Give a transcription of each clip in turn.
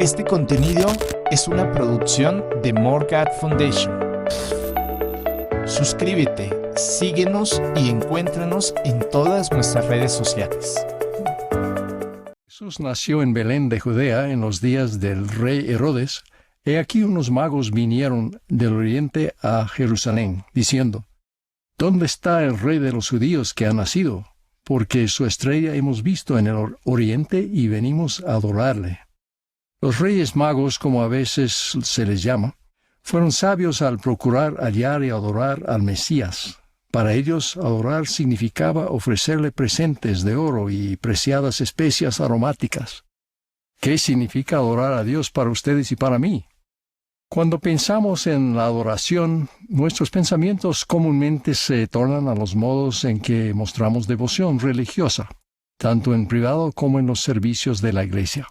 Este contenido es una producción de More God Foundation. Suscríbete, síguenos y encuéntranos en todas nuestras redes sociales. Jesús nació en Belén de Judea en los días del rey Herodes. He aquí unos magos vinieron del oriente a Jerusalén, diciendo: ¿Dónde está el rey de los judíos que ha nacido? Porque su estrella hemos visto en el oriente y venimos a adorarle. Los reyes magos, como a veces se les llama, fueron sabios al procurar hallar y adorar al Mesías. Para ellos, adorar significaba ofrecerle presentes de oro y preciadas especias aromáticas. ¿Qué significa adorar a Dios para ustedes y para mí? Cuando pensamos en la adoración, nuestros pensamientos comúnmente se tornan a los modos en que mostramos devoción religiosa, tanto en privado como en los servicios de la iglesia.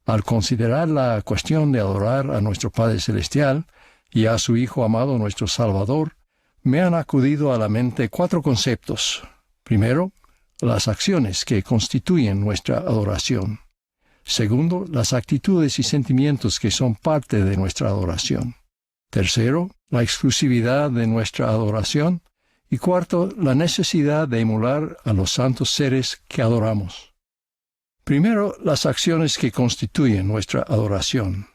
Al considerar la cuestión de adorar a nuestro Padre Celestial y a su Hijo amado nuestro Salvador, me han acudido a la mente 4 conceptos. Primero, las acciones que constituyen nuestra adoración. Segundo, las actitudes y sentimientos que son parte de nuestra adoración. Tercero, la exclusividad de nuestra adoración. Y cuarto, la necesidad de emular a los santos seres que adoramos. Primero, las acciones que constituyen nuestra adoración.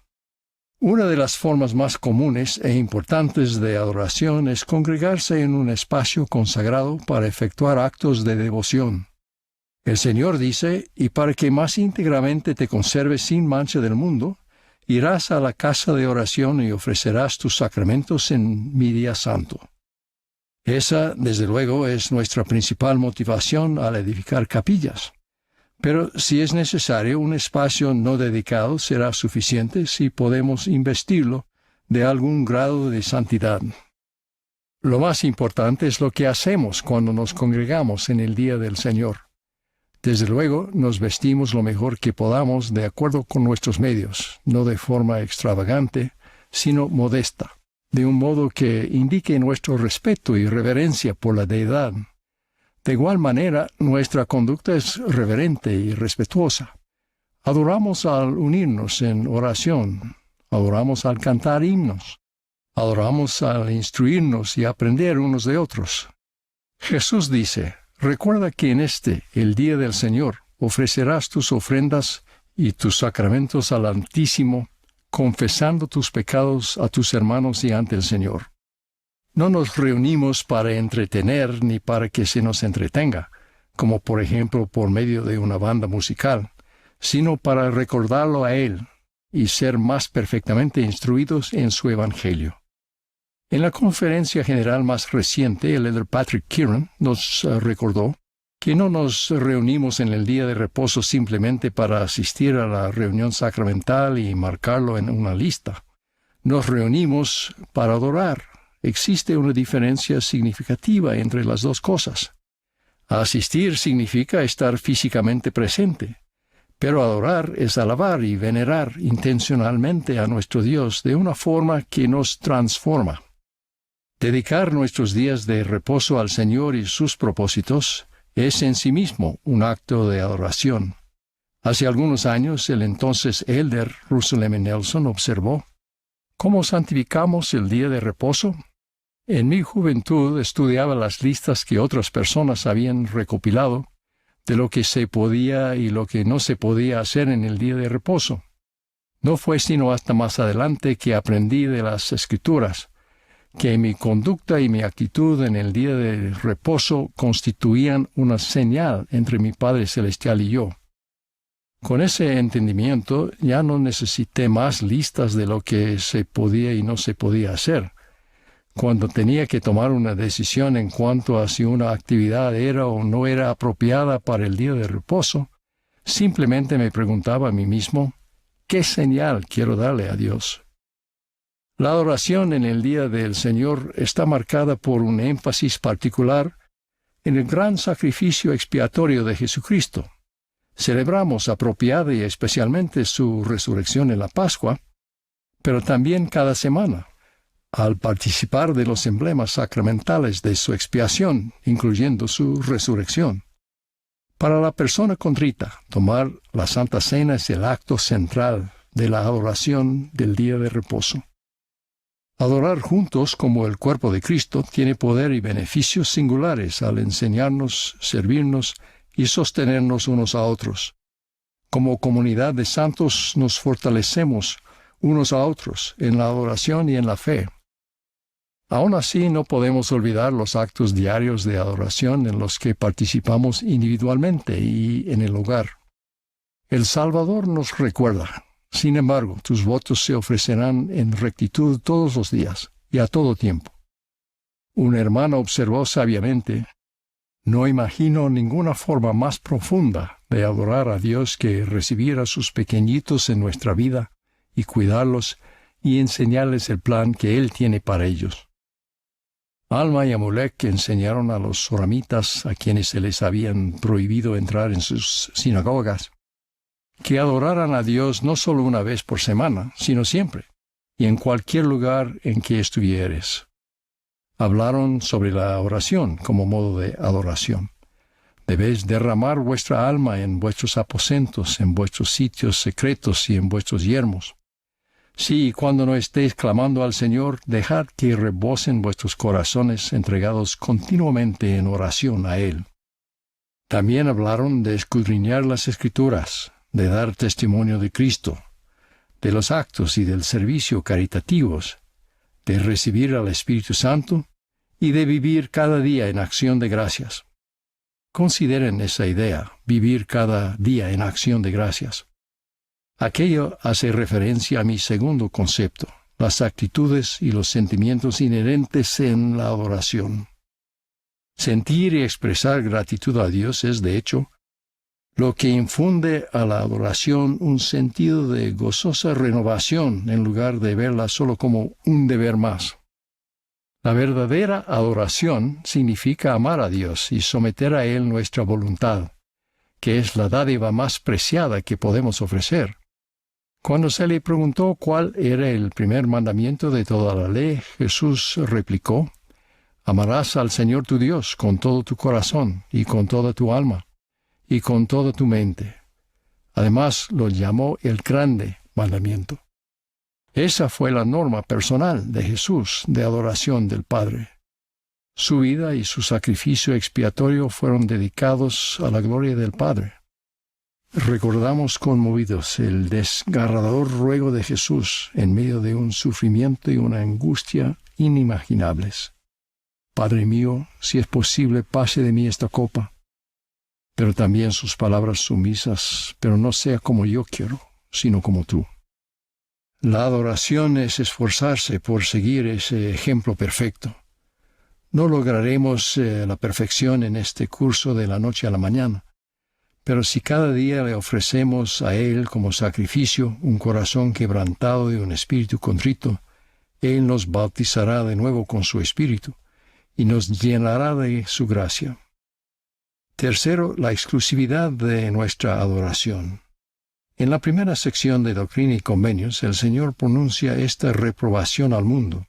Una de las formas más comunes e importantes de adoración es congregarse en un espacio consagrado para efectuar actos de devoción. El Señor dice: y para que más íntegramente te conserves sin mancha del mundo, irás a la casa de oración y ofrecerás tus sacramentos en mi día santo. Esa, desde luego, es nuestra principal motivación al edificar capillas. Pero si es necesario, un espacio no dedicado será suficiente si podemos investirlo de algún grado de santidad. Lo más importante es lo que hacemos cuando nos congregamos en el día del Señor. Desde luego, nos vestimos lo mejor que podamos de acuerdo con nuestros medios, no de forma extravagante, sino modesta, de un modo que indique nuestro respeto y reverencia por la deidad. De igual manera, nuestra conducta es reverente y respetuosa. Adoramos al unirnos en oración, adoramos al cantar himnos, adoramos al instruirnos y aprender unos de otros. Jesús dice: recuerda que en el día del Señor, ofrecerás tus ofrendas y tus sacramentos al Altísimo, confesando tus pecados a tus hermanos y ante el Señor. No nos reunimos para entretener ni para que se nos entretenga, como por ejemplo por medio de una banda musical, sino para recordarlo a Él y ser más perfectamente instruidos en su Evangelio. En la conferencia general más reciente, el elder Patrick Kieran nos recordó que no nos reunimos en el día de reposo simplemente para asistir a la reunión sacramental y marcarlo en una lista. Nos reunimos para adorar. Existe una diferencia significativa entre las dos cosas. Asistir significa estar físicamente presente, pero adorar es alabar y venerar intencionalmente a nuestro Dios de una forma que nos transforma. Dedicar nuestros días de reposo al Señor y sus propósitos es en sí mismo un acto de adoración. Hace algunos años, el entonces elder Russell M. Nelson observó: ¿cómo santificamos el día de reposo? En mi juventud estudiaba las listas que otras personas habían recopilado de lo que se podía y lo que no se podía hacer en el día de reposo. No fue sino hasta más adelante que aprendí de las Escrituras que mi conducta y mi actitud en el día de reposo constituían una señal entre mi Padre Celestial y yo. Con ese entendimiento ya no necesité más listas de lo que se podía y no se podía hacer. Cuando tenía que tomar una decisión en cuanto a si una actividad era o no era apropiada para el día de reposo, simplemente me preguntaba a mí mismo: ¿qué señal quiero darle a Dios? La adoración en el día del Señor está marcada por un énfasis particular en el gran sacrificio expiatorio de Jesucristo. Celebramos apropiada y especialmente su resurrección en la Pascua, pero también cada semana, al participar de los emblemas sacramentales de su expiación, incluyendo su resurrección. Para la persona contrita, tomar la Santa Cena es el acto central de la adoración del día de reposo. Adorar juntos como el cuerpo de Cristo tiene poder y beneficios singulares al enseñarnos, servirnos y sostenernos unos a otros. Como comunidad de santos nos fortalecemos unos a otros en la adoración y en la fe. Aún así, no podemos olvidar los actos diarios de adoración en los que participamos individualmente y en el hogar. El Salvador nos recuerda: sin embargo, tus votos se ofrecerán en rectitud todos los días y a todo tiempo. Un hermano observó sabiamente: no imagino ninguna forma más profunda de adorar a Dios que recibir a sus pequeñitos en nuestra vida y cuidarlos y enseñarles el plan que Él tiene para ellos. Alma y Amulek enseñaron a los soramitas, a quienes se les habían prohibido entrar en sus sinagogas, que adoraran a Dios no solo una vez por semana, sino siempre, y en cualquier lugar en que estuvieres. Hablaron sobre la oración como modo de adoración. Debéis derramar vuestra alma en vuestros aposentos, en vuestros sitios secretos y en vuestros yermos. Sí, cuando no estéis clamando al Señor, dejad que rebosen vuestros corazones entregados continuamente en oración a Él. También hablaron de escudriñar las Escrituras, de dar testimonio de Cristo, de los actos y del servicio caritativos, de recibir al Espíritu Santo y de vivir cada día en acción de gracias. Consideren esa idea, vivir cada día en acción de gracias. Aquello hace referencia a mi segundo concepto, las actitudes y los sentimientos inherentes en la adoración. Sentir y expresar gratitud a Dios es, de hecho, lo que infunde a la adoración un sentido de gozosa renovación en lugar de verla solo como un deber más. La verdadera adoración significa amar a Dios y someter a Él nuestra voluntad, que es la dádiva más preciada que podemos ofrecer. Cuando se le preguntó cuál era el primer mandamiento de toda la ley, Jesús replicó: amarás al Señor tu Dios con todo tu corazón y con toda tu alma y con toda tu mente. Además, lo llamó el grande mandamiento. Esa fue la norma personal de Jesús de adoración del Padre. Su vida y su sacrificio expiatorio fueron dedicados a la gloria del Padre. Recordamos conmovidos el desgarrador ruego de Jesús en medio de un sufrimiento y una angustia inimaginables. Padre mío, si es posible, pase de mí esta copa. Pero también sus palabras sumisas: pero no sea como yo quiero, sino como tú. La adoración es esforzarse por seguir ese ejemplo perfecto. No lograremos la perfección en este curso de la noche a la mañana. Pero si cada día le ofrecemos a Él como sacrificio un corazón quebrantado y un espíritu contrito, Él nos bautizará de nuevo con su espíritu y nos llenará de su gracia. Tercero, la exclusividad de nuestra adoración. En la primera sección de Doctrina y Convenios, el Señor pronuncia esta reprobación al mundo: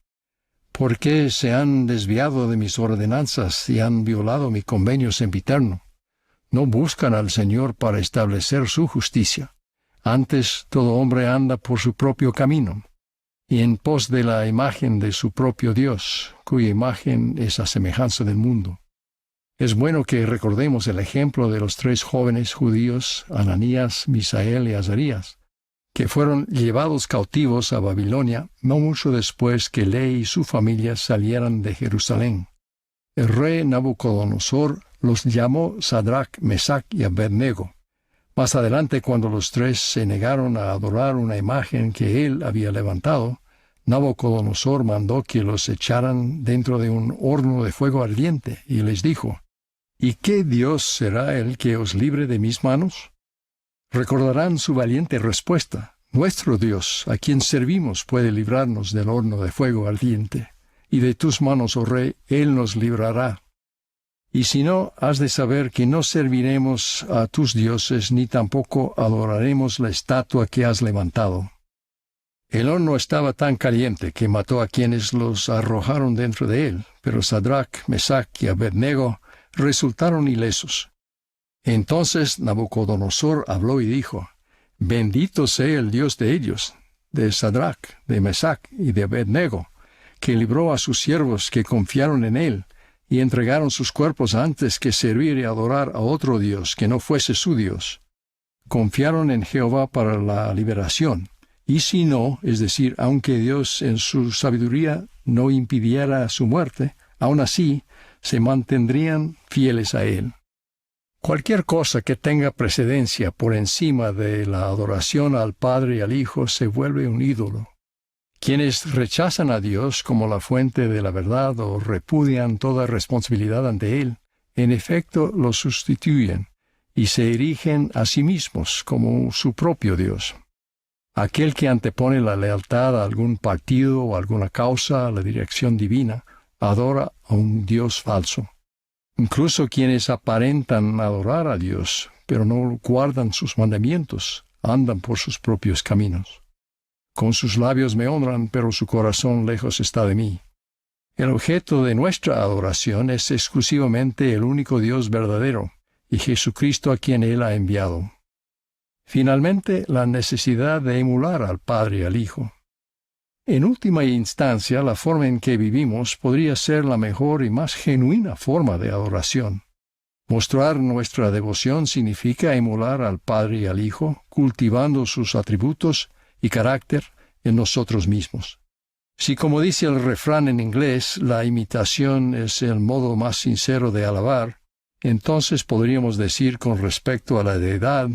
porque se han desviado de mis ordenanzas y han violado mi convenio sempiterno. No buscan al Señor para establecer su justicia. Antes, todo hombre anda por su propio camino, y en pos de la imagen de su propio Dios, cuya imagen es a semejanza del mundo. Es bueno que recordemos el ejemplo de los 3 jóvenes judíos, Ananías, Misael y Azarías, que fueron llevados cautivos a Babilonia no mucho después que Ley y su familia salieran de Jerusalén. El rey Nabucodonosor los llamó Sadrach, Mesach y Abednego. Más adelante, cuando los 3 se negaron a adorar una imagen que él había levantado, Nabucodonosor mandó que los echaran dentro de un horno de fuego ardiente y les dijo: ¿y qué Dios será el que os libre de mis manos? Recordarán su valiente respuesta: nuestro Dios, a quien servimos, puede librarnos del horno de fuego ardiente, y de tus manos, oh rey, Él nos librará. Y si no, has de saber que no serviremos a tus dioses, ni tampoco adoraremos la estatua que has levantado. El horno estaba tan caliente que mató a quienes los arrojaron dentro de él, pero Sadrach, Mesach y Abednego resultaron ilesos. Entonces Nabucodonosor habló y dijo: Bendito sea el Dios de ellos, de Sadrach, de Mesac y de Abednego, que libró a sus siervos que confiaron en él, y entregaron sus cuerpos antes que servir y adorar a otro Dios que no fuese su Dios. Confiaron en Jehová para la liberación, y si no, es decir, aunque Dios en su sabiduría no impidiera su muerte, aun así se mantendrían fieles a él. Cualquier cosa que tenga precedencia por encima de la adoración al Padre y al Hijo se vuelve un ídolo. Quienes rechazan a Dios como la fuente de la verdad o repudian toda responsabilidad ante Él, en efecto lo sustituyen y se erigen a sí mismos como su propio Dios. Aquel que antepone la lealtad a algún partido o alguna causa a la dirección divina, adora a un Dios falso. Incluso quienes aparentan adorar a Dios, pero no guardan sus mandamientos, andan por sus propios caminos. Con sus labios me honran, pero su corazón lejos está de mí. El objeto de nuestra adoración es exclusivamente el único Dios verdadero, y Jesucristo a quien Él ha enviado. Finalmente, la necesidad de emular al Padre y al Hijo. En última instancia, la forma en que vivimos podría ser la mejor y más genuina forma de adoración. Mostrar nuestra devoción significa emular al Padre y al Hijo, cultivando sus atributos y carácter en nosotros mismos. Si, como dice el refrán en inglés, la imitación es el modo más sincero de alabar, entonces podríamos decir con respecto a la deidad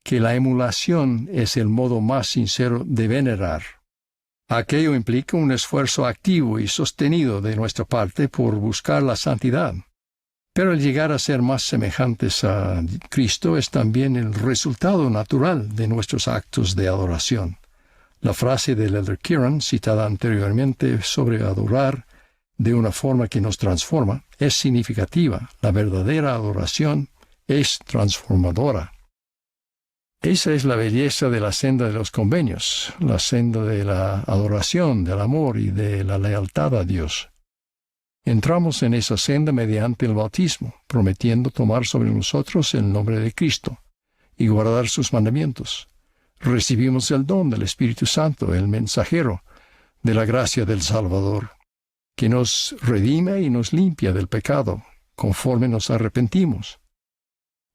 que la emulación es el modo más sincero de venerar. Aquello implica un esfuerzo activo y sostenido de nuestra parte por buscar la santidad. Pero el llegar a ser más semejantes a Cristo es también el resultado natural de nuestros actos de adoración. La frase del Elder Keeran, citada anteriormente sobre adorar de una forma que nos transforma, es significativa. La verdadera adoración es transformadora. Esa es la belleza de la senda de los convenios, la senda de la adoración, del amor y de la lealtad a Dios. Entramos en esa senda mediante el bautismo, prometiendo tomar sobre nosotros el nombre de Cristo y guardar sus mandamientos. Recibimos el don del Espíritu Santo, el mensajero de la gracia del Salvador, que nos redime y nos limpia del pecado, conforme nos arrepentimos.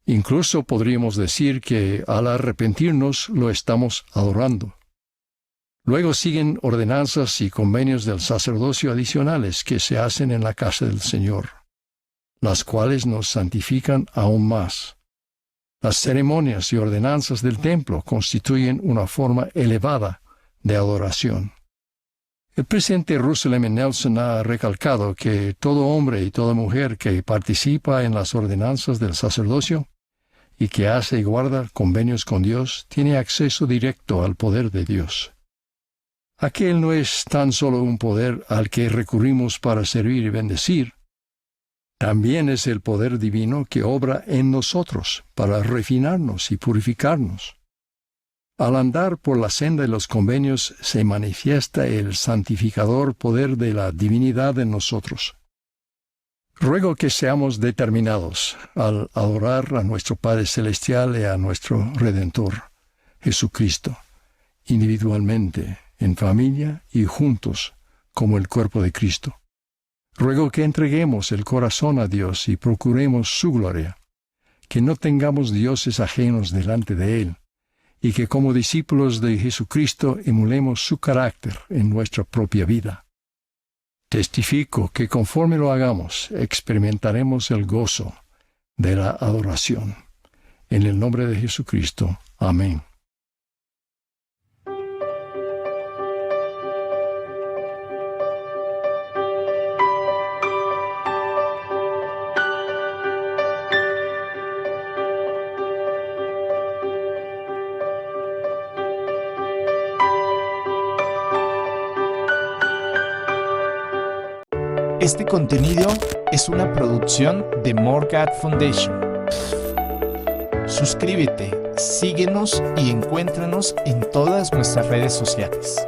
Incluso podríamos decir que al arrepentirnos lo estamos adorando. Luego siguen ordenanzas y convenios del sacerdocio adicionales que se hacen en la casa del Señor, las cuales nos santifican aún más. Las ceremonias y ordenanzas del templo constituyen una forma elevada de adoración. El presidente Russell M. Nelson ha recalcado que todo hombre y toda mujer que participa en las ordenanzas del sacerdocio y que hace y guarda convenios con Dios, tiene acceso directo al poder de Dios. Aquel no es tan solo un poder al que recurrimos para servir y bendecir, también es el poder divino que obra en nosotros para refinarnos y purificarnos. Al andar por la senda de los convenios se manifiesta el santificador poder de la divinidad en nosotros. Ruego que seamos determinados al adorar a nuestro Padre Celestial y a nuestro Redentor, Jesucristo, individualmente, en familia y juntos, como el cuerpo de Cristo. Ruego que entreguemos el corazón a Dios y procuremos su gloria, que no tengamos dioses ajenos delante de Él, y que como discípulos de Jesucristo emulemos su carácter en nuestra propia vida. Testifico que conforme lo hagamos, experimentaremos el gozo de la adoración. En el nombre de Jesucristo. Amén. Este contenido es una producción de More God Foundation. Suscríbete, síguenos y encuéntranos en todas nuestras redes sociales.